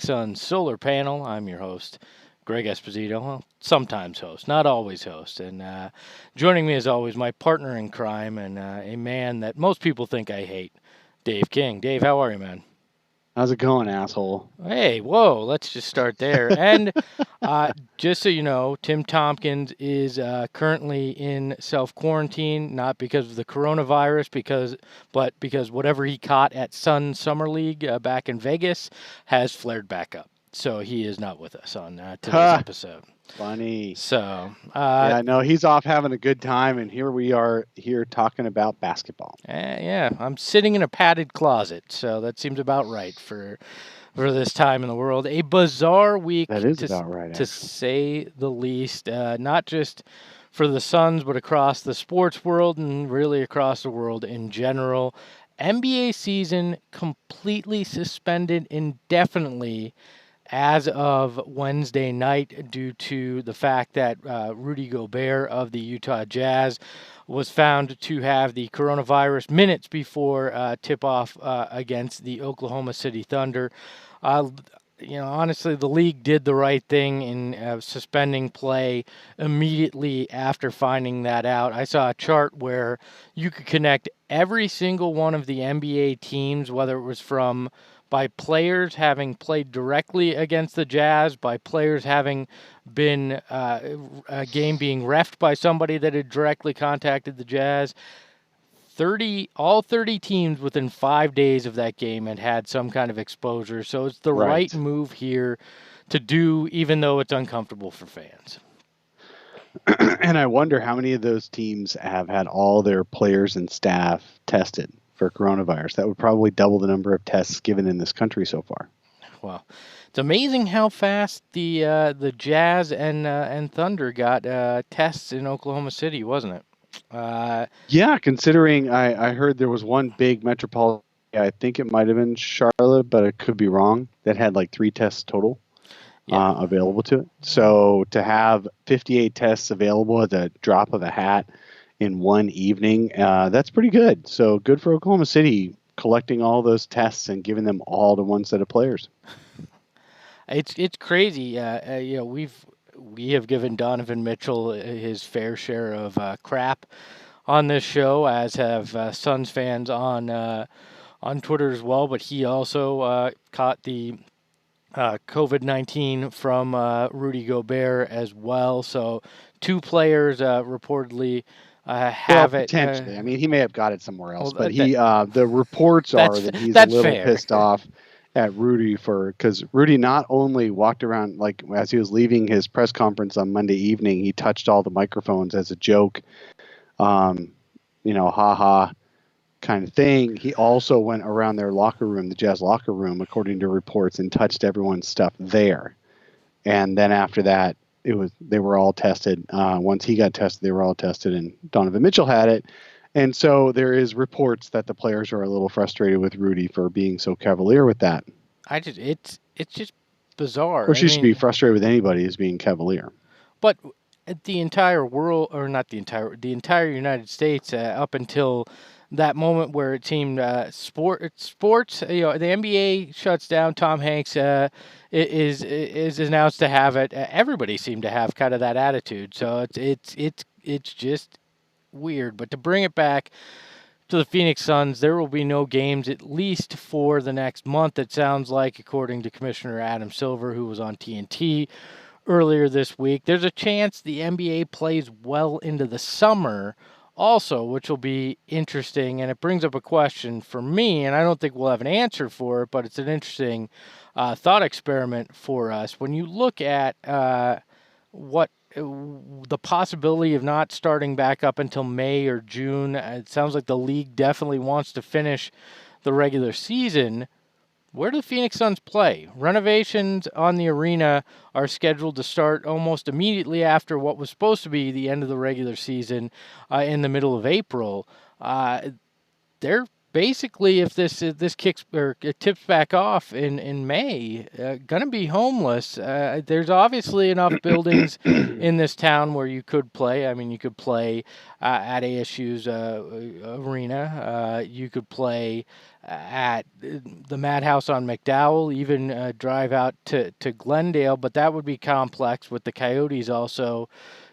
Suns Solar Panel. I'm your host, Greg Esposito. Well, sometimes host, not always host. And joining me, as always, my partner in crime and a man that most people think I hate, Dave King. Dave, how are you, man? How's it going, asshole? Hey, whoa, let's just start there. And just so you know, Tim Tompkins is currently in self-quarantine, not because of the coronavirus, but because whatever he caught at Sun Summer League back in Vegas has flared back up. So he is not with us on today's Ha! episode. Funny. So, Yeah, no, he's off having a good time, and here we are here talking about basketball. yeah, I'm sitting in a padded closet, so that seems about right for this time in the world. A bizarre That week is about right, to actually. say the least. Not just for the Suns, but across the sports world and really across the world in general. NBA season completely suspended indefinitely as of Wednesday night due to the fact that Rudy Gobert of the Utah Jazz was found to have the coronavirus minutes before tip-off against the Oklahoma City Thunder. Uh, honestly, the league did the right thing in suspending play immediately after finding that out. I saw a chart where you could connect every single one of the NBA teams, whether it was from by players having played directly against the Jazz, by players having been a game being refed by somebody that had directly contacted the Jazz. All 30 teams within 5 days of that game had some kind of exposure. So it's the right Right. move here to do, even though it's uncomfortable for fans. And I wonder how many of those teams have had all their players and staff tested for coronavirus. That would probably double the number of tests given in this country so far. Well, it's amazing how fast the Jazz and Thunder got tests in Oklahoma City, wasn't it? Uh, Yeah, considering I heard there was one big metropolitan, I think it might have been Charlotte, but it could be wrong, that had like 3 tests total. yeah. Available to it. So to have 58 tests available at the drop of a hat in one evening, that's pretty good. So good for Oklahoma City collecting all those tests and giving them all to one set of players. It's crazy. We have given Donovan Mitchell his fair share of crap on this show, as have Suns fans on Twitter as well. But he also caught the COVID-19 from Rudy Gobert as well. So two players reportedly Well, have it. potentially. I mean, he may have got it somewhere Oh, else, but the reports are that's that he's a that's little fair. pissed off at Rudy because Rudy not only walked around like as he was leaving his press conference on Monday evening, he touched all the microphones as a joke, um, haha kind of thing. He also went around their locker room, the Jazz locker room, according to reports, and touched everyone's stuff there. And then after that, they were all tested. Once he got tested, they were all tested, and Donovan Mitchell had it. And so there is reports that the players are a little frustrated with Rudy for being so cavalier with that. It's just bizarre. Or I she should be mean, frustrated with anybody who's being cavalier. but the entire world, or not the entire United States, up until that moment where it seemed sports, the NBA shuts down. Tom Hanks is announced to have it. Everybody seemed to have kind of that attitude. So it's just weird. But to bring it back to the Phoenix Suns, there will be no games at least for the next month. It sounds like, according to Commissioner Adam Silver, who was on TNT earlier this week. There's a chance the NBA plays well into the summer also, which will be interesting. And it brings up a question for me, and I don't think we'll have an answer for it, but it's an interesting thought experiment for us. When you look at what the possibility of not starting back up until May or June, it sounds like the league definitely wants to finish the regular season. Where do the Phoenix Suns play? Renovations on the arena are scheduled to start almost immediately after what was supposed to be the end of the regular season in the middle of April. Uh, they're basically, if this kicks or it tips back off in May, gonna be homeless. There's obviously enough buildings in this town where you could play. I mean, you could play at ASU's arena. You could play at the Madhouse on McDowell, even drive out to Glendale, but that would be complex with the Coyotes also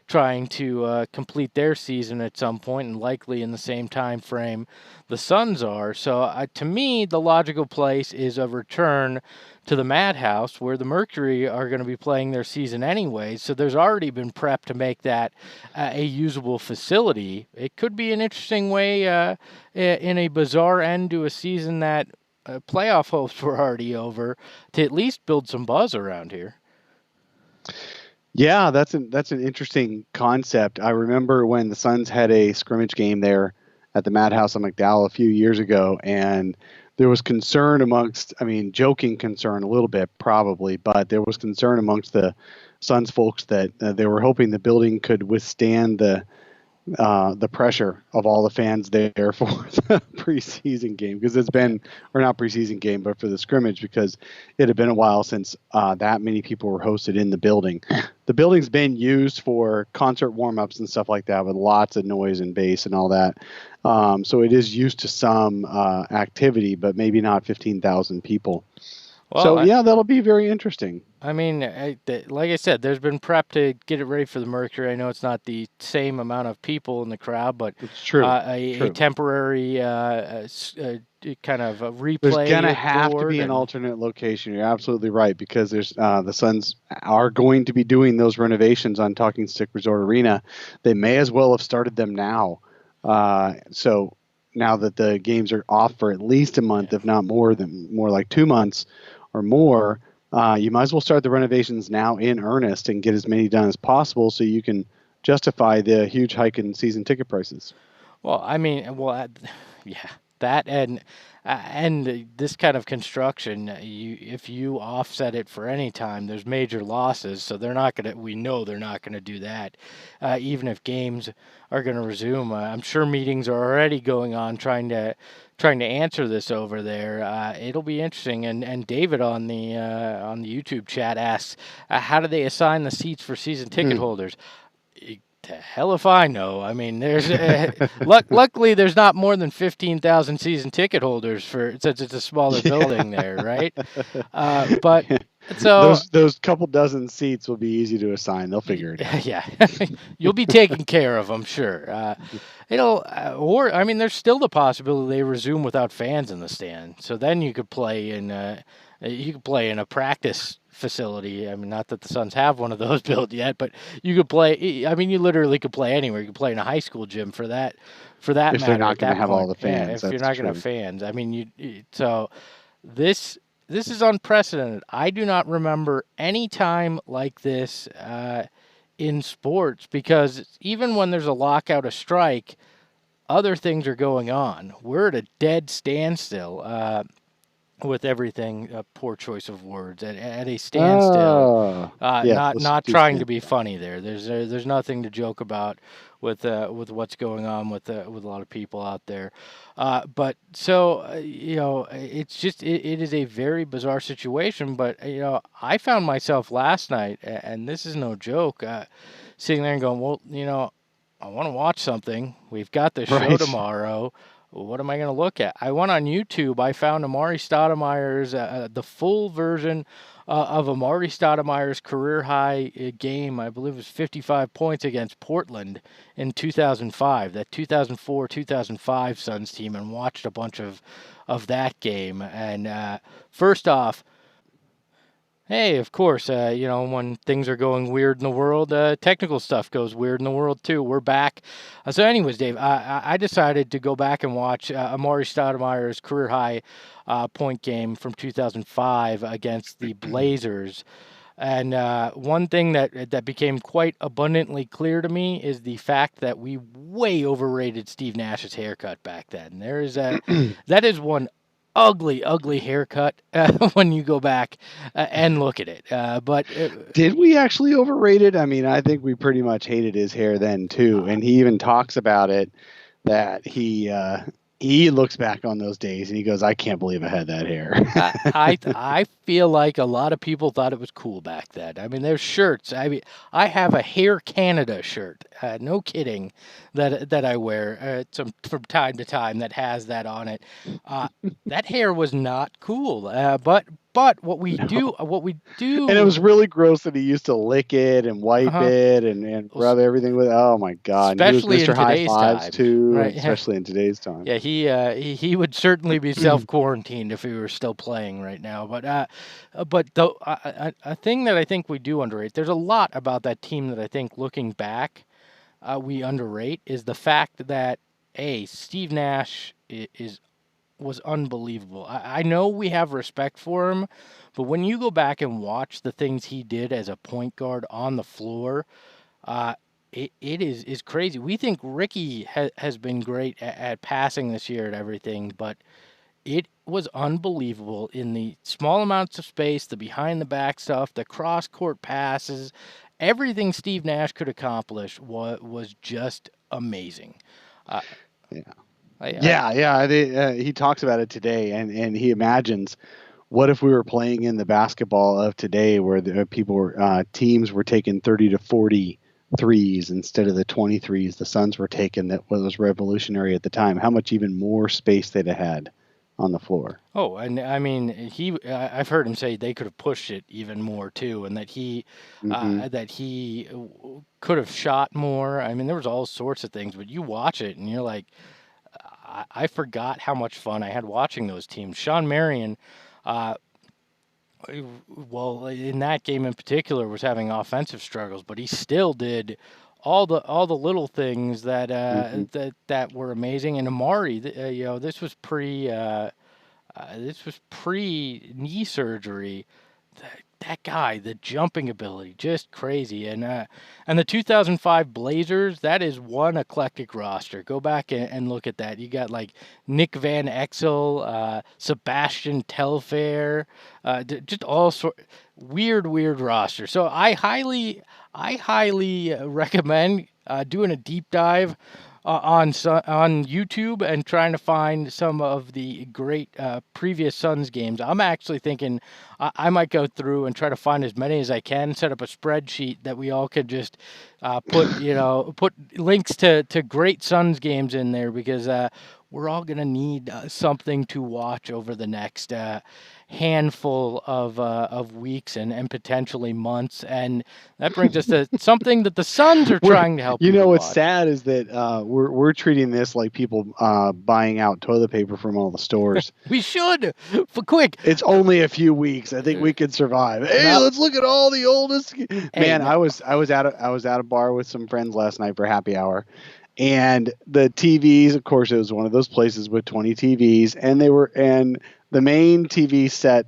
trying to complete their season at some point and likely in the same time frame the Suns are. So to me, the logical place is a return to the Madhouse where the Mercury are going to be playing their season anyway. So there's already been prep to make that a usable facility. It could be an interesting way in a bizarre end to a season that playoff hopes were already over to at least build some buzz around here. Yeah, that's an interesting concept. I remember when the Suns had a scrimmage game there at the Madhouse on McDowell a few years ago, and there was concern amongst, I mean, joking concern a little bit probably, but there was concern amongst the Suns folks that they were hoping the building could withstand the pressure of all the fans there for the preseason game because it's been, or not preseason game, but for the scrimmage because it had been a while since that many people were hosted in the building. The building's been used for concert warm-ups and stuff like that with lots of noise and bass and all that. So it is used to some activity, but maybe not 15,000 people. Well, So yeah, that'll be very interesting. I mean, like I said, there's been prep to get it ready for the Mercury. I know it's not the same amount of people in the crowd, but It's true. a temporary kind of a replay. There's gonna have to board be an and- alternate location. You're absolutely right because there's the Suns are going to be doing those renovations on Talking Stick Resort Arena. They may as well have started them now. So now that the games are off for at least a month, if not more like 2 months or more, you might as well start the renovations now in earnest and get as many done as possible so you can justify the huge hike in season ticket prices. Well, I mean, yeah, that and this kind of construction, if you offset it for any time, there's major losses. So they're not gonna. We know they're not gonna do that, even if games are gonna resume. I'm sure meetings are already going on trying to answer this over there. It'll be interesting. And David on the YouTube chat asks, how do they assign the seats for season ticket holders? The hell if I know. I mean, there's luckily there's not more than 15,000 season ticket holders for since it's a smaller building there, right? But so those couple dozen seats will be easy to assign. They'll figure it out. yeah, you'll be taken care of, I'm sure. Or I mean, there's still the possibility they resume without fans in the stand. So then you could play in a practice facility. I mean, not that the Suns have one of those built yet, but you could play. I mean, you literally could play anywhere. You could play in a high school gym for that. If matter, they're not going to have all the fans, if you're not going to have fans, I mean, so this is unprecedented. I do not remember any time like this in sports because even when there's a lockout, a strike, other things are going on. We're at a dead standstill. With everything, poor choice of words at a standstill. Not trying to be funny there. There's nothing to joke about with what's going on with a lot of people out there. But so it's just it is a very bizarre situation. But I found myself last night, and this is no joke, sitting there and going, well, I want to watch something. We've got the show tomorrow. What am I going to look at? I went on YouTube. I found Amari Stoudemire's the full version of Amari Stoudemire's career high game. I believe it was 55 points against Portland in 2005. That 2004-2005 Suns team, and watched a bunch of that game. And first off, hey, of course, when things are going weird in the world, technical stuff goes weird in the world too. We're back. So anyways, Dave, I decided to go back and watch Amari Stoudemire's career high point game from 2005 against the Blazers. And one thing that became quite abundantly clear to me is the fact that we way overrated Steve Nash's haircut back then. That is one ugly haircut when you go back and look at it. But did we actually overrate it? I mean, I think we pretty much hated his hair then too, and he even talks about it that he he looks back on those days and he goes, I can't believe I had that hair. I feel like a lot of people thought it was cool back then. I mean, there's shirts. I mean, I have a Hair Canada shirt. No kidding, that I wear from time to time that has that on it. Uh, that hair was not cool. But No. what we And it do, was really gross that he used to lick it and wipe uh-huh, it and rub everything with it. Oh my God. And he was especially in Mr. High today's Fives time, too, right? especially in today's time. Yeah, he would certainly be self-quarantined if he were still playing right now. But a thing that I think we do underrate, there's a lot about that team that I think looking back, we underrate is the fact that Steve Nash was unbelievable. I know we have respect for him, but when you go back and watch the things he did as a point guard on the floor, uh, it is crazy. We think Ricky has been great at passing this year and everything, but it was unbelievable in the small amounts of space, the behind the back stuff, the cross court passes, everything Steve Nash could accomplish was just amazing. Uh, Yeah. I Yeah. He talks about it today and he imagines what if we were playing in the basketball of today where teams were taking 30 to 40 threes instead of the 23s the Suns were taking that was revolutionary at the time. How much even more space they'd have had on the floor. Oh, and I mean, I've heard him say they could have pushed it even more too, and Hmm. that he could have shot more. I mean, there was all sorts of things, but you watch it and you're like, I forgot how much fun I had watching those teams. Sean Marion, uh, well, in that game in particular, was having offensive struggles, but he still did all the little things Hmm. that were amazing. And Amari, this was pre knee surgery. That guy, the jumping ability, just crazy. And the 2005 Blazers, that is one eclectic roster. Go back and look at that. You got like Nick Van Exel, Sebastian Telfair, just all sort weird roster. So I highly recommend doing a deep dive on YouTube and trying to find some of the great previous Suns games. I'm actually thinking I might go through and try to find as many as I can. Set up a spreadsheet that we all could just put links to great Suns games in there because we're all gonna need something to watch over the next handful of weeks and potentially months. And that brings us to something that the Suns are We're, trying to help people what's watch. sad is that we're treating this like people buying out toilet paper from all the stores. We should for quick. It's only a few weeks. I think we could survive. Hey, No, let's look at all the oldest. hey, Man, no, I was at a bar with some friends last night for happy hour, and the TVs. Of course, it was one of those places with 20 TVs, and the main TV set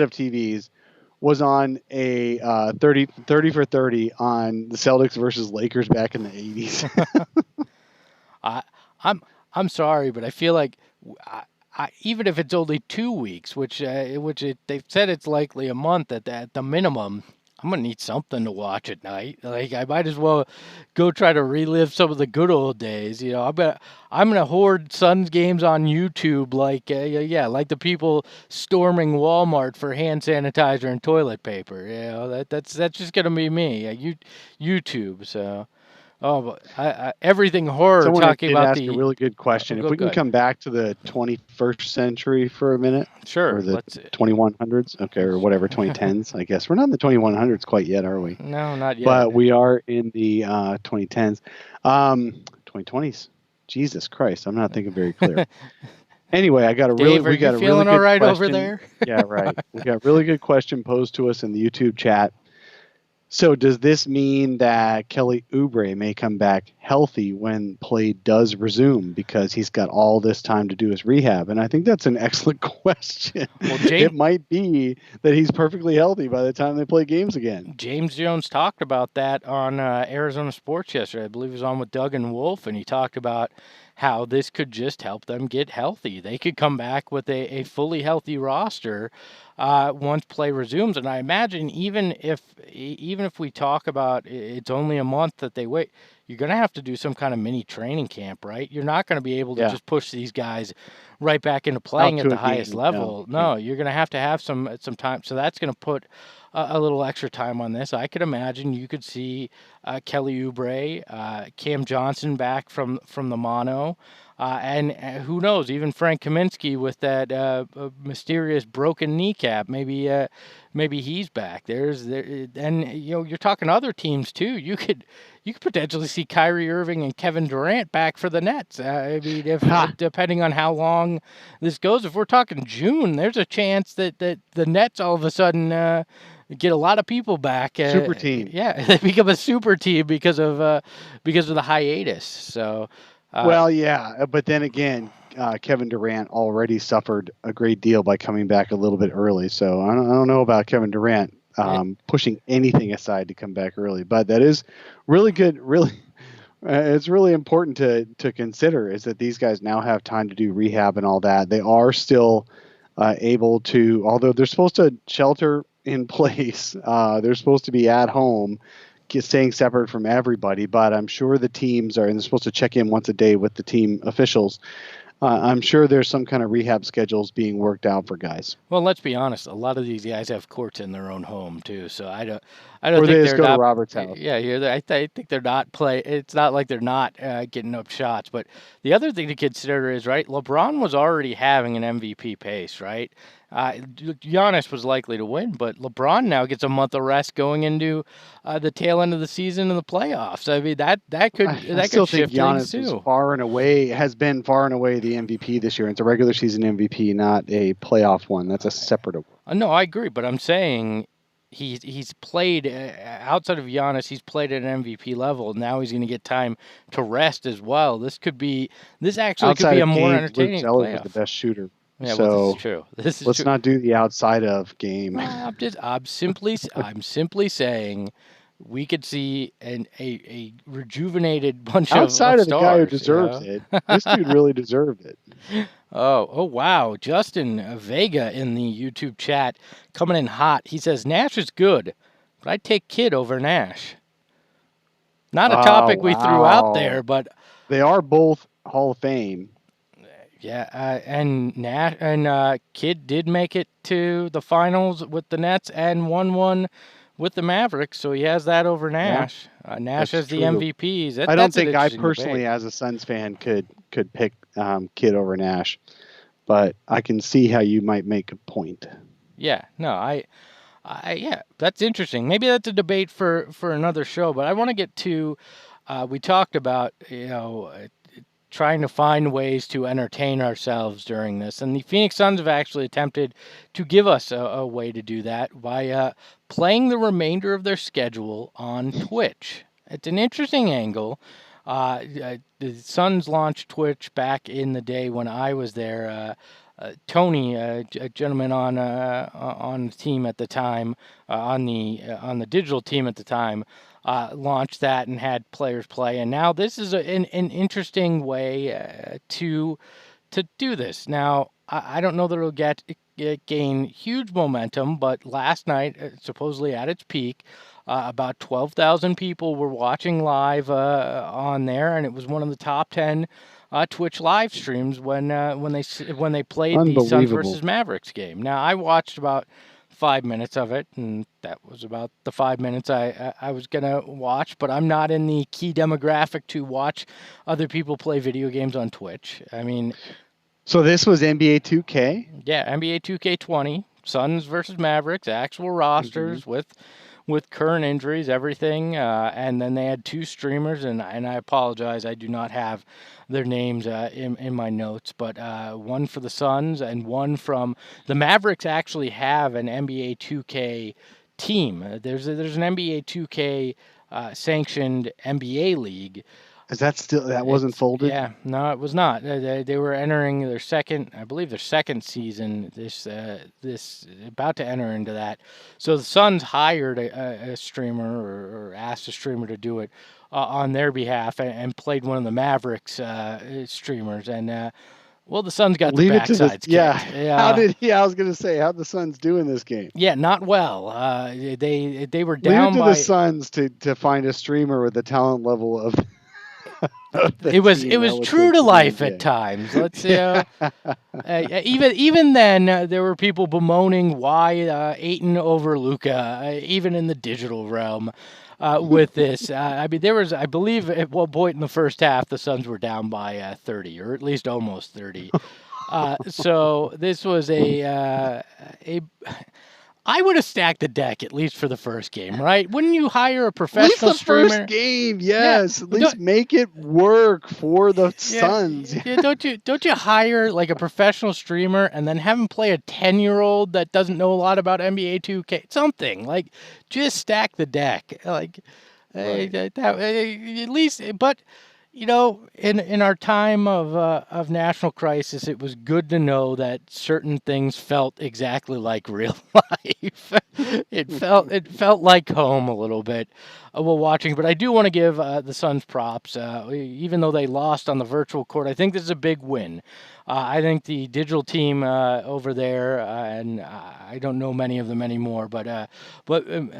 of TVs was on a 30 for 30 on the Celtics versus Lakers back in the 80s. I, I'm I'm sorry, but I feel like even if it's only 2 weeks, they've said it's likely a month at the minimum. I'm gonna need something to watch at night. Like I might as well go try to relive some of the good old days. I'm gonna hoard Suns games on YouTube, like yeah, like the people storming Walmart for hand sanitizer and toilet paper. That's just gonna be me. YouTube. So. Oh, but everything horror Someone talking did about ask a the. really good question. If Go we can good. come back to the 21st century for a minute, or Sure, the let's. 2100s, okay, or whatever, 2010s, I guess. We're not in the 2100s quite yet, are we? No, not yet. But we are in the 2010s. 2020s. Jesus Christ, I'm not thinking very clear. Anyway, Dave, are we you got a really feeling all good right over question. there? Yeah, right. We got a really good question posed to us in the YouTube chat. So does this mean that Kelly Oubre may come back healthy when play does resume because he's got all this time to do his rehab? And I think that's an excellent question. Well, It might be that he's perfectly healthy by the time they play games again. James Jones talked about that on Arizona Sports yesterday. I believe he was on with Doug and Wolf, and he talked about how this could just help them get healthy. They could come back with a fully healthy roster once play resumes. And I imagine even if we talk about it's only a month that they wait, you're going to have to do some kind of mini training camp, right? You're not going to be able to Yeah. just push these guys right back into Out playing at to the a highest game. No, level. you No, can't. you're going to have some time. So that's going to put a little extra time on this. I could imagine you could see Kelly Oubre, Cam Johnson back from the mono. And who knows? Even Frank Kaminsky with that mysterious broken kneecap. Maybe he's back. And you're talking other teams too. You could potentially see Kyrie Irving and Kevin Durant back for the Nets. I mean, if Ha! depending on how long this goes, if we're talking June, there's a chance that the Nets all of a sudden get a lot of people back. Super team. Yeah, they become a super team because of the hiatus. So. Well, yeah, but then again, Kevin Durant already suffered a great deal by coming back a little bit early. So I don't know about Kevin Durant Yeah, pushing anything aside to come back early, but that is really good. Really, it's really important to consider is that these guys now have time to do rehab and all that. They are still able to, although they're supposed to shelter in place, they're supposed to be at home staying separate from everybody, but I'm sure the teams are, and they're supposed to check in once a day with the team officials. I'm sure there's some kind of rehab schedules being worked out for guys. well, let's be honest. A lot of these guys have courts in their own home too, so I don't Or they think just they're go to not. Robert's house. Yeah, I think they're not play. It's not like they're not getting up shots. But the other thing to consider is right. LeBron was already having an MVP pace, right? Giannis was likely to win, but LeBron now gets a month of rest going into the tail end of the season and the playoffs. I mean I that could still think shift things Giannis too. has been far and away the MVP this year. It's a regular season MVP, not a playoff one. That's a separate award. No, I agree, but I'm saying he's played outside of Giannis. He's played at an MVP level. Now he's going to get time to rest as well. This actually could Outside be a of more games, Luke entertaining Zeller was the playoff. best shooter. Yeah, well, this is So true. This is let's true. not do the outside of game. I'm simply saying we could see a rejuvenated bunch Outside of of the guy who stars. deserves it, this dude really deserved it. Oh wow. Justin Vega in the YouTube chat coming in hot. He says Nash is good, but I'd take Kidd over Nash. Not a Oh, topic we threw out wow. there, but They are both Hall of Fame. yeah, and Nash and Kidd did make it to the finals with the Nets and won one with the Mavericks, so he has that over Yeah, Nash. Nash that's has the true. MVPs. I don't That's an think I interesting personally, debate. as a Suns fan, could pick Kidd over Nash, but I can see how you might make a point. Yeah, no, yeah, that's interesting. Maybe that's a debate for another show. But I want to get to. We talked about trying to find ways to entertain ourselves during this, and the Phoenix Suns have actually attempted to give us a way to do that by playing the remainder of their schedule on Twitch. It's an interesting angle. The Suns launched Twitch back in the day when I was there. Tony, a gentleman on the team at the time, on the digital team at the time, launched that and had players play. And now this is an interesting way to do this. Now I don't know that it'll gain huge momentum, but last night, supposedly at its peak, about 12,000 people were watching live on there, and it was one of the top 10 Twitch live streams when they played the Suns Unbelievable. versus Mavericks game. Now I watched about 5 minutes of it, and that was about the 5 minutes I was gonna watch. But I'm not in the key demographic to watch other people play video games on Twitch. I mean, So this was NBA 2K. yeah, NBA 2K20, Suns versus Mavericks, actual Mm-hmm. rosters with current injuries, everything, and then they had two streamers, and I apologize, I do not have their names in my notes, but one for the Suns and one from the Mavericks. Actually, have an NBA 2K team. There's an NBA 2K sanctioned NBA league. Is that wasn't folded? Yeah, no, it was not. They were entering their second, I believe, their second season. This about to enter into that. So the Suns hired a streamer or asked a streamer to do it on their behalf and played one of the Mavericks streamers. And well, the Suns got their Leave it to this. backsides Yeah. kicked. Yeah. I was gonna say, how'd the Suns do in this game? Yeah, not well. They were Leave it down to the by. Suns to find a streamer with the talent level of the It was team true relative to to the life at NBA. times. Let's even then there were people bemoaning why Aiton over Luca, even in the digital realm. With this, I mean, there was, I believe, at one point in the first half, the Suns were down by 30, or at least almost 30. So this was a I would have stacked the deck at least for the first game, right? Wouldn't you hire a At least professional the first streamer? game, Yeah, yes. At but least make it work for the yeah, Suns. yeah. Don't you hire like a professional streamer and then have him play a 10-year-old that doesn't know a lot about NBA 2K? Something like just stack the deck, like Right. at least. But in our time of national crisis, it was good to know that certain things felt exactly like real life. It felt like home a little bit while watching. But I do want to give the Suns props, even though they lost on the virtual court. I think this is a big win. I think the digital team over there, and I don't know many of them anymore, but a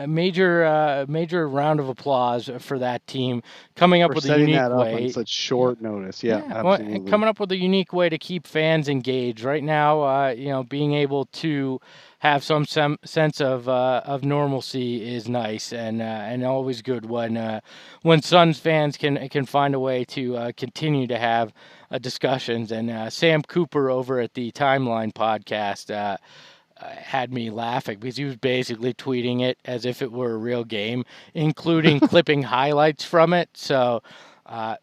major round of applause for that team coming up For with a setting unique that up on way. such Yeah, short notice. Yeah, yeah. Well, and absolutely. coming up with a unique way to keep fans engaged. Right now, being able to have some sense of normalcy is nice and always good when Suns fans can find a way to continue to have discussions. And Sam Cooper over at the Timeline podcast had me laughing because he was basically tweeting it as if it were a real game, including clipping highlights from it. So, uh,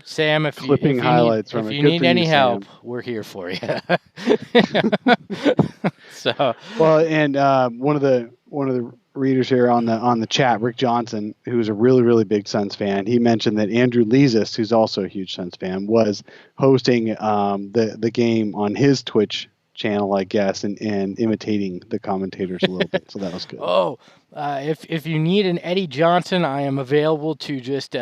Sam, if you Clipping if you need highlights from if it. you Good need for you, any help, Sam. we're here for you. So, Well, and one of the readers here on the chat, Rick Johnson, who's a really really big Suns fan, he mentioned that Andrew Leasis, who's also a huge Suns fan, was hosting the game on his Twitch channel, I guess, and imitating the commentators a little bit. So that was good. oh, if you need an Eddie Johnson, I am available to just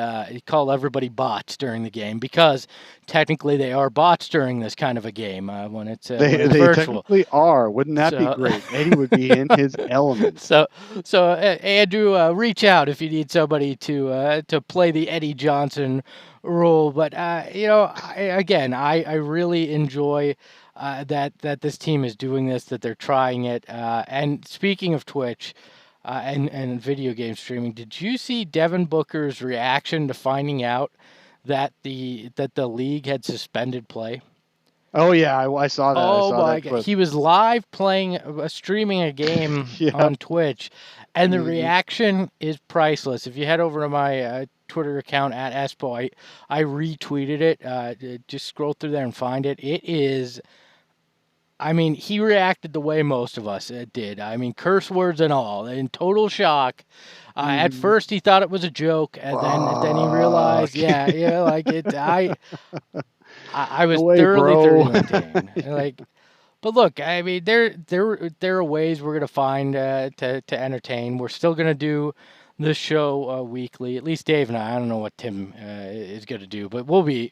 call everybody bots during the game because technically they are bots during this kind of a game when it's They virtual. technically are. Wouldn't that be So. great? Eddie would be in his element. So, Andrew, reach out if you need somebody to play the Eddie Johnson role. But I really enjoy that this team is doing this, that they're trying it. And speaking of Twitch and video game streaming, did you see Devin Booker's reaction to finding out that the league had suspended play? Oh yeah, I saw that. I Oh saw my that God. clip. He was live playing, streaming a game Yeah. on Twitch, and the Hmm. reaction is priceless. If you head over to my Twitter account at Espo, I retweeted it. Just scroll through there and find it. It is, I mean, he reacted the way most of us did. I mean, curse words and all, in total shock. At Hmm. first, he thought it was a joke, and then he realized, Fuck. yeah, like it. I No was way, thoroughly, bro. thoroughly entertained. Like, but look, I mean, there are ways we're gonna find to entertain. We're still gonna do this show weekly. At least Dave and I. I don't know what Tim is gonna do, but we'll be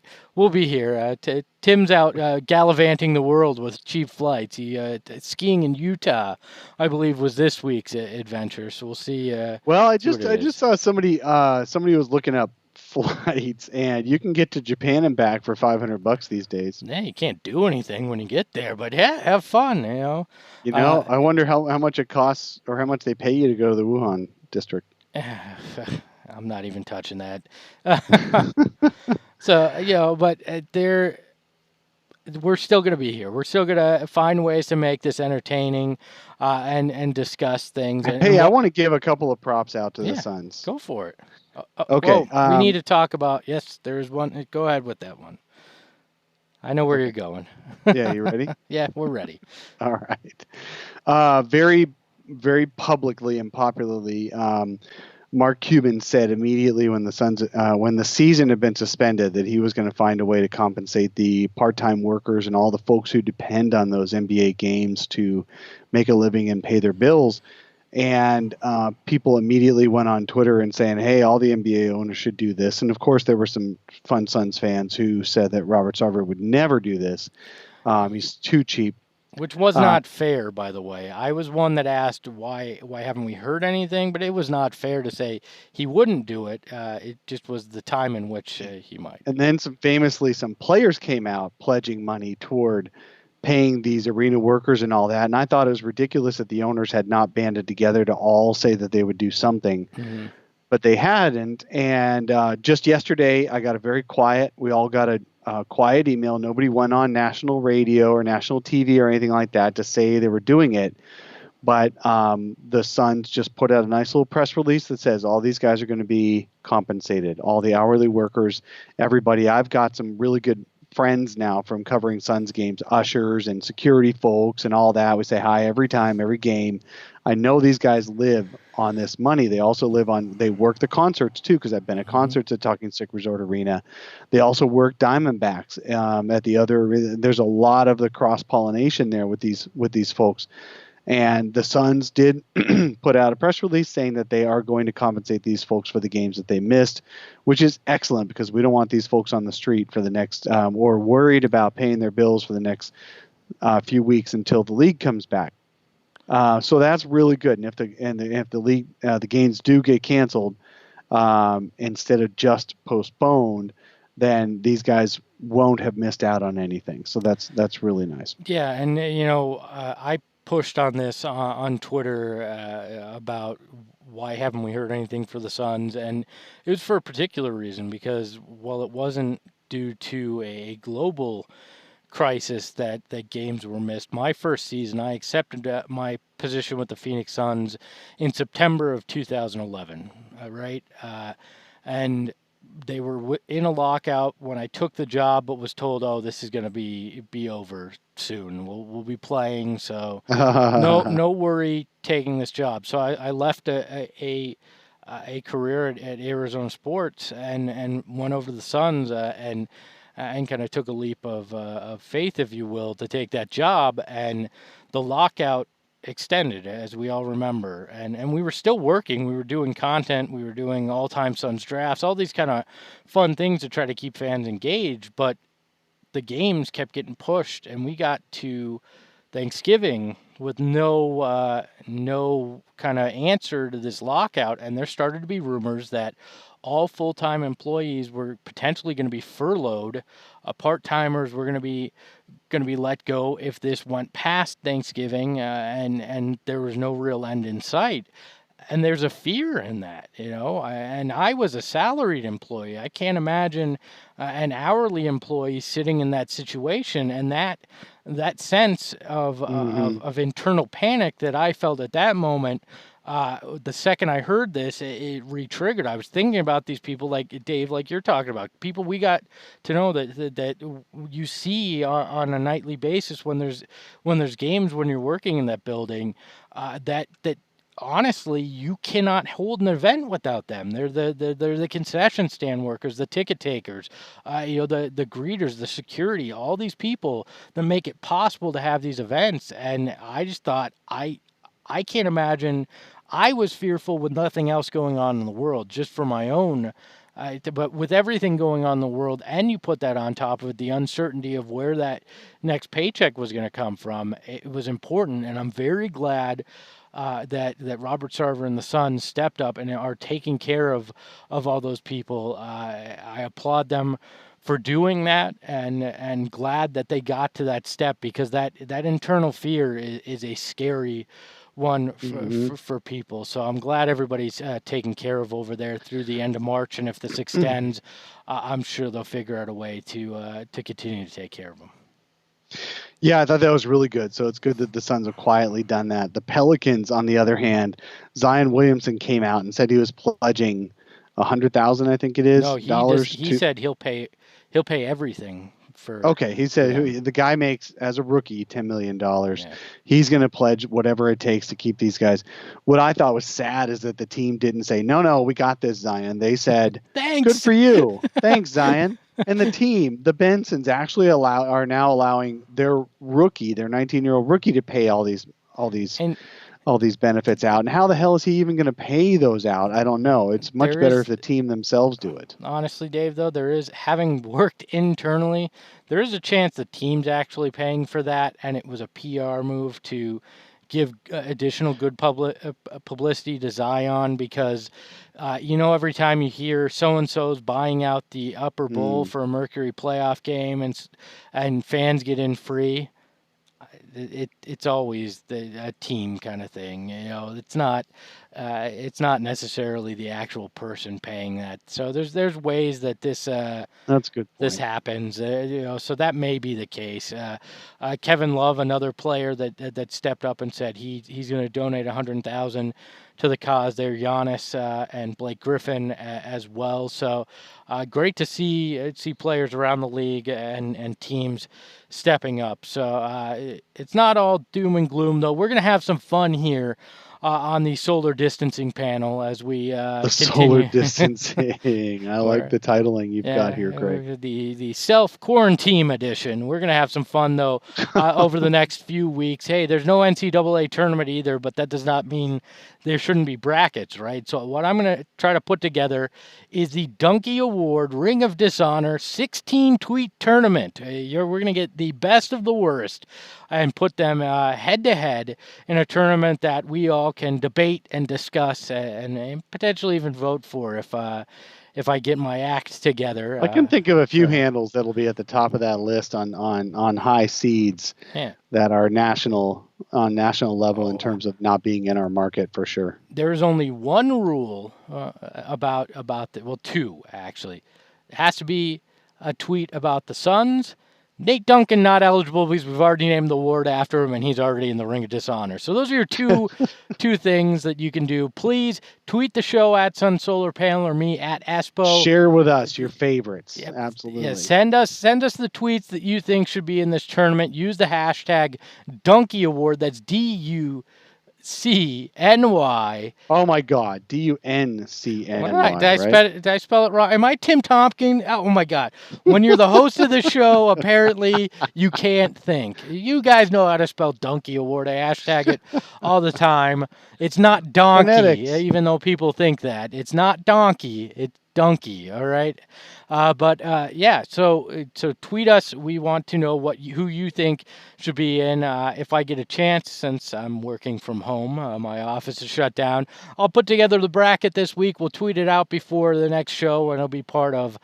here. Tim's out gallivanting the world with cheap flights. He skiing in Utah, I believe, was this week's adventure. So we'll see. Well, I See what just it I just is. saw somebody was looking up flights, and you can get to Japan and back for $500 these days. Yeah, you can't do anything when you get there, but yeah, have fun. You know, Uh, I wonder how much it costs or how much they pay you to go to the Wuhan district. I'm not even touching that. So, but we're still going to be here. We're still going to find ways to make this entertaining and discuss things. And Hey, I what, want to give a couple of props out to the yeah, Suns. go for it. Okay. Whoa, we need to talk about, yes, there's one. Go ahead with that one. I know where Okay. you're going. Yeah, you ready? Yeah, we're ready. All right. Very, very publicly and popularly, Mark Cuban said immediately when the season had been suspended, that he was going to find a way to compensate the part-time workers and all the folks who depend on those NBA games to make a living and pay their bills. And people immediately went on Twitter and saying, "Hey, all the NBA owners should do this." And of course, there were some Fun Suns fans who said that Robert Sarver would never do this. He's too cheap. Which was Uh, not fair, by the way. I was one that asked why haven't we heard anything, but it was not fair to say he wouldn't do it. It just was the time in which he might. and then some players came out pledging money toward paying these arena workers and all that. And I thought it was ridiculous that the owners had not banded together to all say that they would do something, Mm-hmm. but they hadn't. And just yesterday, I got a very quiet. We all got a quiet email. Nobody went on national radio or national TV or anything like that to say they were doing it. But the Suns just put out a nice little press release that says all these guys are going to be compensated, all the hourly workers, everybody. I've got some really good friends now from covering Suns games, ushers and security folks and all that. We say hi every time, every game. I know these guys live on this money. They also they work the concerts too, because I've been at Mm-hmm. concerts at Talking Stick Resort Arena. They also work Diamondbacks at the other. There's a lot of the cross pollination there with these folks. And the Suns did put out a press release saying that they are going to compensate these folks for the games that they missed, which is excellent because we don't want these folks on the street for the next or worried about paying their bills for the next few weeks until the league comes back. So that's really good. And if the league the games do get canceled instead of just postponed, then these guys won't have missed out on anything. So that's really nice. Yeah, and I pushed on this on Twitter about why haven't we heard anything for the Suns, and it was for a particular reason because while it wasn't due to a global crisis that games were missed. My first season, I accepted my position with the Phoenix Suns in September of 2011, right? And they were in a lockout when I took the job, but was told, "Oh, this is going to be over soon. We'll be playing, so no worry taking this job." So I left a career at Arizona Sports and went over to the Suns and kind of took a leap of faith, if you will, to take that job. And the lockout extended, as we all remember. And we were still working. We were doing content. We were doing all-time Suns drafts, all these kind of fun things to try to keep fans engaged. But the games kept getting pushed, and we got to Thanksgiving with no kind of answer to this lockout, and there started to be rumors that all full-time employees were potentially going to be furloughed. Part-timers were going to be let go if this went past Thanksgiving, and there was no real end in sight. And there's a fear in that, and I was a salaried employee. I can't imagine an hourly employee sitting in that situation, and that sense of hmm internal panic that I felt at that moment. The second I heard this, it re-triggered. I was thinking about these people, like Dave, like you're talking about, people we got to know that you see on a nightly basis when there's games when you're working in that building, that honestly, you cannot hold an event without them. They're the concession stand workers, the ticket takers, the greeters, the security, all these people that make it possible to have these events. And I just thought I can't imagine. I was fearful with nothing else going on in the world, just for my own. But with everything going on in the world, and you put that on top of the uncertainty of where that next paycheck was going to come from, it was important. And I'm very glad that Robert Sarver and the Suns stepped up and are taking care of all those people. I applaud them for doing that, and glad that they got to that step, because that internal fear is a scary one hmm for people. So I'm glad everybody's taken care of over there through the end of March, and if this extends, I'm sure they'll figure out a way to continue to take care of them. Yeah, I thought that was really good. So it's good that the Suns have quietly done that. The Pelicans, on the other hand, Zion Williamson came out and said he was pledging 100,000, I think it No, is, dollars he to. said he'll pay everything for Okay, he for said them. the guy makes as a rookie $10 million. Yeah. He's going to pledge whatever it takes to keep these guys. What I thought was sad is that the team didn't say, "No, no, we got this, Zion." They said, "Good Thanks. for you, thanks, Zion." And the team, the Bensons, actually are now allowing their rookie, their 19-year-old rookie, to pay all these And all these benefits out. And how the hell is he even going to pay those out? I don't know. It's much there better if is, the team themselves do it. honestly, Dave, though, there is, having worked internally, there is a chance the team's actually paying for that, and it was a PR move to give additional good publicity to Zion because, every time you hear so and so's buying out the upper bowl Mm, for a Mercury playoff game and fans get in free, it's always a team kind of thing. It's not necessarily the actual person paying that. So there's ways that that's a good this point. happens. So that may be the case. Kevin Love, another player that stepped up and said he's going to donate 100,000 to the cause. There, Giannis and Blake Griffin as well. So great to see players around the league and teams stepping up. So it's not all doom and gloom, though. We're going to have some fun here on the solar distancing panel as we The solar continue. distancing. I like Or the titling you've got here, Craig. the self-quarantine edition. We're gonna have some fun though over the next few weeks. Hey, there's no NCAA tournament either, but that does not mean there shouldn't be brackets, right? So what I'm gonna try to put together is the Duncy Award Ring of Dishonor 16 tweet tournament. We're gonna get the best of the worst and put them head to head in a tournament that we all can debate and discuss and potentially even vote for if I get my act together. I can think of a few So handles that'll be at the top of that list on high seeds yeah, that are national level in oh, terms of not being in our market for sure. there's only one rule well, two actually. It has to be a tweet about the Suns. Nate Duncan not eligible because we've already named the award after him and he's already in the Ring of Dishonor. So those are your two things that you can do. Please tweet the show at Sun Solar Panel or me at Espo. Share with us your favorites. Yep. Yeah, Absolutely. send us the tweets that you think should be in this tournament. Use the hashtag Duncy Award. That's DUCNY. Oh my God. What did I DUNCNY, right? did I spell it wrong? Am I Tim Tompkins? Oh my God! When you're the host of the show, apparently you can't think. You guys know how to spell Duncy Award. I hashtag it all the time. It's not donkey, Phonetics. even though people think that. It's not donkey. It's donkey. All right. But yeah. So tweet us. We want to know who you think should be in. If I get a chance, since I'm working from home, my office is shut down. I'll put together the bracket this week. We'll tweet it out before the next show, and it'll be part of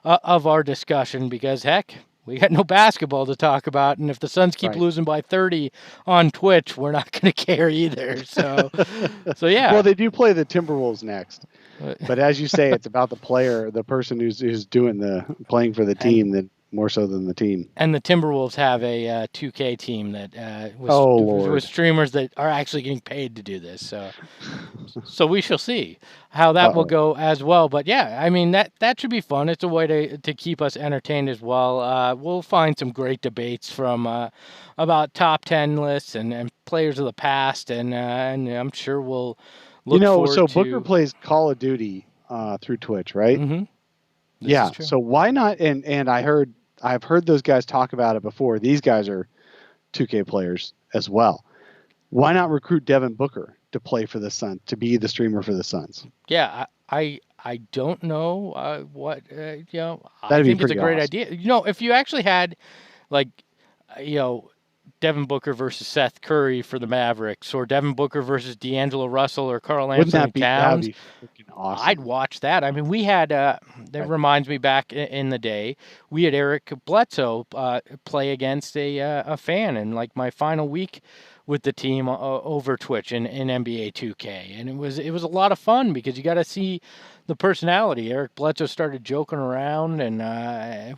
our discussion because heck, we got no basketball to talk about, and if the Suns keep Right. losing by 30 on Twitch, we're not going to care either. So Well, yeah. they do play the Timberwolves next. Uh, But as you say, it's about the player, the person who's doing the playing for the And team that more so than the team. and the Timberwolves have a 2K team that Oh with Lord. streamers that are actually getting paid to do this. So we shall see how that will Uh-oh. go as well. But yeah, I mean that should be fun. It's a way to keep us entertained as well. We'll find some great debates from about top 10 lists and players of the past, and I'm sure we'll look So forward Booker to. plays Call of Duty through Twitch, right? Hmm. This is Yeah. true. So why not? And I've heard those guys talk about it before. These guys are 2K players as well. Why not recruit Devin Booker to play for the Suns, to be the streamer for the Suns? Yeah, I don't know what I That'd be think it's a pretty great awesome. idea. If you actually had like uh, you know Devin Booker versus Seth Curry for the Mavericks, or Devin Booker versus D'Angelo Russell or Carl Wouldn't Anthony that would Towns, be freaking I'd awesome? watch that. I mean, we had that Right. reminds me back in the day, we had Eric Bledsoe play against a fan in like my final week with the team over Twitch in NBA 2K, and it was a lot of fun because you got to see the personality. Eric Bledsoe started joking around and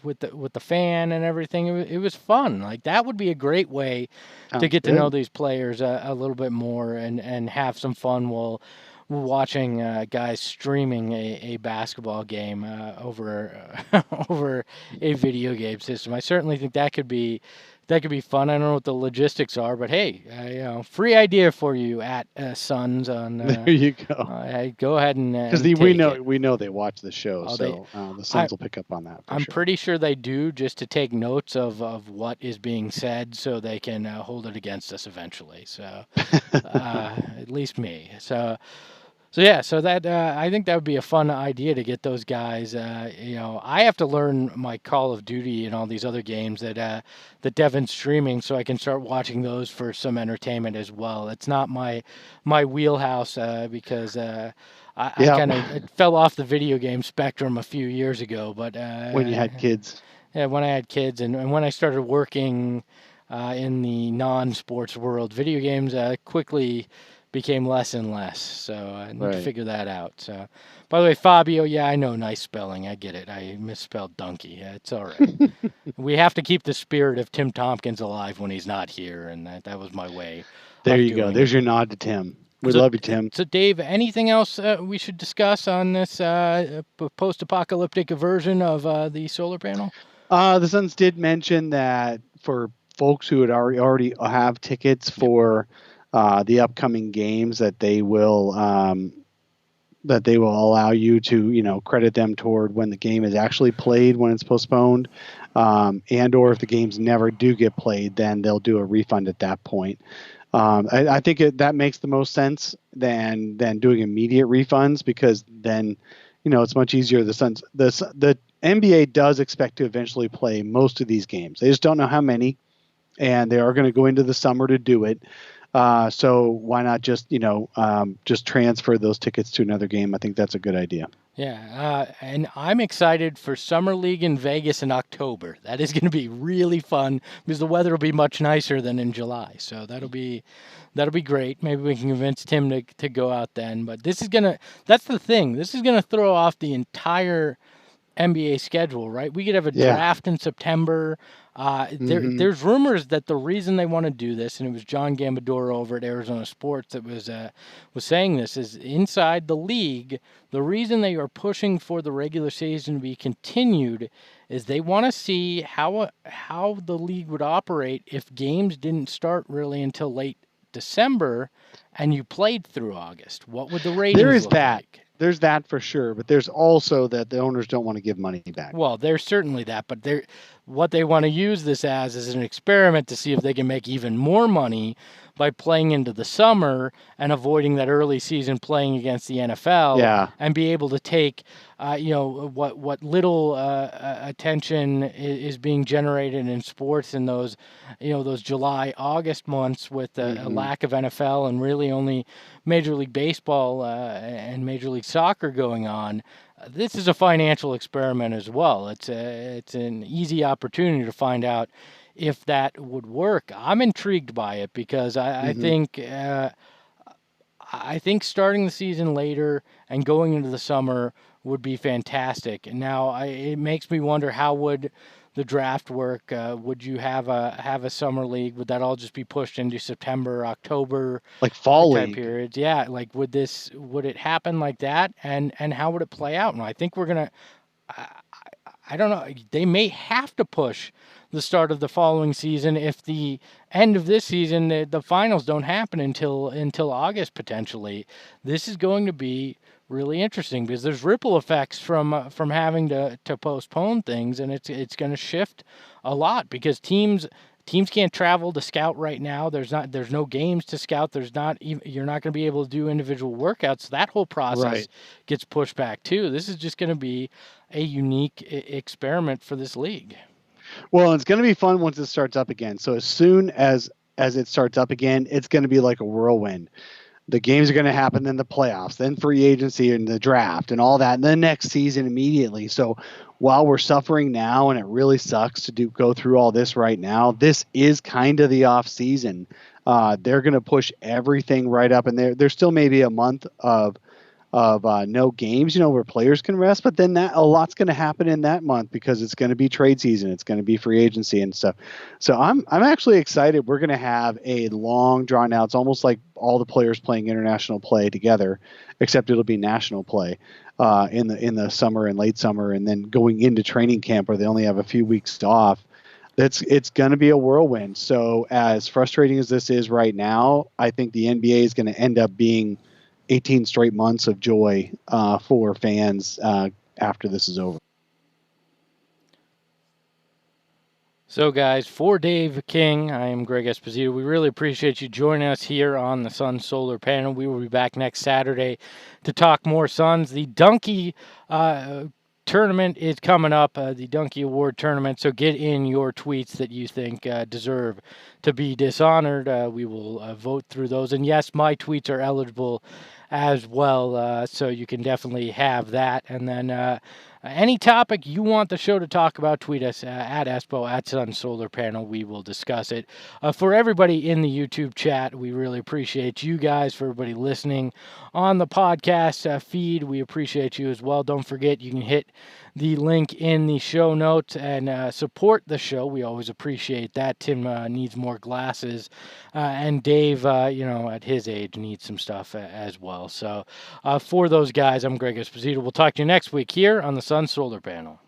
with the fan and everything. It was fun. Like that would be a great way to Sounds get to know good. these players a little bit more and have some fun watching guys streaming a basketball game over over a video game system. I certainly think that could be fun. I don't know what the logistics are, but hey, free idea for you at Suns on. There you go. Hey, go ahead Because and we take know it. they watch the show, Oh, they. so the I Suns will pick up on that for I'm sure. pretty sure they do, just to take notes of what is being said, so they can hold it against us eventually. So at least me. So yeah, so that I think that would be a fun idea to get those guys. I have to learn my Call of Duty and all these other games that Devin's streaming, so I can start watching those for some entertainment as well. It's not my wheelhouse because I Yeah, kind of fell off the video game spectrum a few years ago. But when you had kids. yeah, when I had kids and when I started working in the non-sports world, video games quickly became less and less. So I need to Right. figure that out. So, by the way, Fabio, yeah, I know, nice spelling. I get it. I misspelled donkey. Yeah, it's all right. We have to keep the spirit of Tim Tompkins alive when he's not here, and that was my way There of you go. doing it. There's your nod to Tim. We So, love you, Tim. so Dave, anything else we should discuss on this post-apocalyptic version of the solar panel? The Suns did mention that for folks who had already have tickets Yep. for the upcoming games, that they will allow you to credit them toward when the game is actually played when it's postponed, and or if the games never do get played, then they'll do a refund at that point. I think that makes the most sense than doing immediate refunds, because then it's much easier. The NBA does expect to eventually play most of these games. They just don't know how many, and they are going to go into the summer to do it. So why not just transfer those tickets to another game? I think that's a good idea. Yeah, and I'm excited for Summer League in Vegas in October. That is going to be really fun because the weather will be much nicer than in July. So that'll be great. Maybe we can convince Tim to go out then. But that's the thing. This is gonna throw off the entire NBA schedule, right? We could have a Yeah. draft in September. Hmm. There's rumors that the reason they want to do this, and it was John Gambadoro over at Arizona Sports that was saying this, is inside the league. The reason they are pushing for the regular season to be continued is they want to see how the league would operate if games didn't start really until late December, and you played through August. What would the There ratings is look that. like? There's that for sure, but there's also that the owners don't want to give money back. Well, there's certainly that, but what they want to use this as is an experiment to see if they can make even more money by playing into the summer and avoiding that early season playing against the NFL, Yeah. and be able to take, what little attention is being generated in sports in those July August months with a Hmm. lack of NFL and really only Major League Baseball and Major League Soccer going on. This is a financial experiment as well. It's an easy opportunity to find out if that would work. I'm intrigued by it because Hmm. I think starting the season later and going into the summer would be fantastic. Now, it makes me wonder, how would the draft work? Would you have a summer league? Would that all just be pushed into September, October Like fall type league. periods? Yeah, like would it happen like that? And how would it play out? And I think we're gonna. I, I don't know. They may have to push the start of the following season if the end of this season, the finals don't happen until August potentially. This is going to be really interesting because there's ripple effects from having to postpone things, and it's going to shift a lot because teams can't travel to scout right now. There's no games to scout. You're not going to be able to do individual workouts. That whole process Right. gets pushed back too. This is just going to be a unique experiment for this league. Well, it's going to be fun once it starts up again. So as soon as it starts up again, it's going to be like a whirlwind. The games are going to happen, then the playoffs, then free agency and the draft and all that, and then next season immediately. So while we're suffering now and it really sucks to go through all this right now, this is kind of the off season. They're going to push everything right up, and there's still maybe a month of of no games, where players can rest. But then that a lot's going to happen in that month because it's going to be trade season, it's going to be free agency and stuff. So I'm actually excited. We're going to have a long drawn out. It's almost like all the players playing international play together, except it'll be national play in the summer and late summer, and then going into training camp where they only have a few weeks off. It's going to be a whirlwind. So as frustrating as this is right now, I think the NBA is going to end up being 18 straight months of joy for fans after this is over. So, guys, for Dave King, I am Greg Esposito. We really appreciate you joining us here on the Sun Solar Panel. We will be back next Saturday to talk more Suns. The Duncy tournament is coming up, the Duncy Award tournament. So get in your tweets that you think deserve to be dishonored. We will vote through those. And yes, my tweets are eligible as well. So you can definitely have that. And then any topic you want the show to talk about, tweet us at Espo, at Sun Solar Panel. We will discuss it. For everybody in the YouTube chat, we really appreciate you guys. For everybody listening on the podcast feed, we appreciate you as well. Don't forget, you can hit the link in the show notes and support the show. We always appreciate that. Tim needs more glasses, and Dave, at his age, needs some stuff as well. So for those guys, I'm Greg Esposito. We'll talk to you next week here on the Sun Solar Panel.